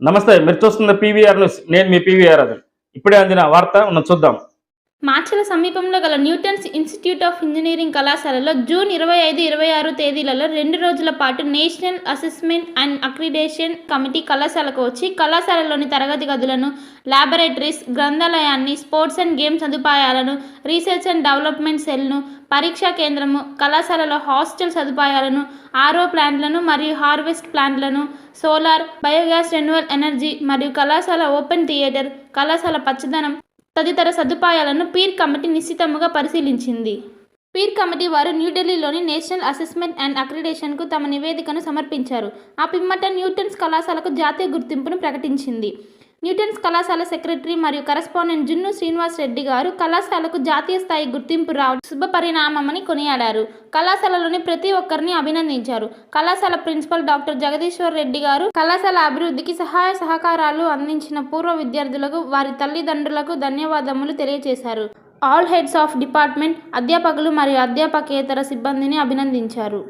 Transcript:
నమస్తే, మీరు చూస్తున్న పీవీఆర్ న్యూస్. నేను మీ పీవీఆర్ అది. ఇప్పుడే అందిన వార్త చూద్దాం. మాచల సమీపంలో గల న్యూటన్స్ ఇన్స్టిట్యూట్ ఆఫ్ ఇంజనీరింగ్ కళాశాలలో జూన్ 25, 26 తేదీలలో 2 రోజుల పాటు national assessment and accreditation committee కళాశాలకు వచ్చి కళాశాలలోని తరగతి గదులను, ల్యాబొరేటరీస్, గ్రంథాలయాన్ని, స్పోర్ట్స్ అండ్ గేమ్ సదుపాయాలను, రీసెర్చ్ అండ్ డెవలప్మెంట్ సెల్ను, పరీక్షా కేంద్రము, కళాశాలలో హాస్టల్ సదుపాయాలను, ఆర్ఓ ప్లాంట్లను మరియు హార్వెస్ట్ ప్లాంట్లను, సోలార్, బయోగ్యాస్, రెన్యువల్ ఎనర్జీ మరియు కళాశాల ఓపెన్ థియేటర్, కళాశాల పచ్చదనం తదితర సదుపాయాలను పీర్ కమిటీ నిశితంగా పరిశీలించింది. పీర్ కమిటీ వారు న్యూఢిల్లీలోని నేషనల్ అసెస్మెంట్ అండ్ అక్రిడేషన్కు తమ నివేదికను సమర్పించారు. ఆ పిమ్మట న్యూటన్స్ కళాశాలకు జాతీయ గుర్తింపును ప్రకటించింది. న్యూటన్స్ కళాశాల సెక్రటరీ మరియు కరస్పాండెంట్ జున్ను శ్రీనివాస్ రెడ్డి గారు కళాశాలకు జాతీయ స్థాయి గుర్తింపు రావడం శుభపరిణామమని కొనియాడారు. కళాశాలలోని ప్రతి ఒక్కరిని అభినందించారు. కళాశాల ప్రిన్సిపల్ డాక్టర్ జగదీశ్వర్ రెడ్డి గారు కళాశాల అభివృద్ధికి సహాయ సహకారాలు అందించిన పూర్వ విద్యార్థులకు, వారి తల్లిదండ్రులకు ధన్యవాదములు తెలియజేశారు. ఆల్ హెడ్స్ ఆఫ్ డిపార్ట్మెంట్, అధ్యాపకులు మరియు అధ్యాపకేతర సిబ్బందిని అభినందించారు.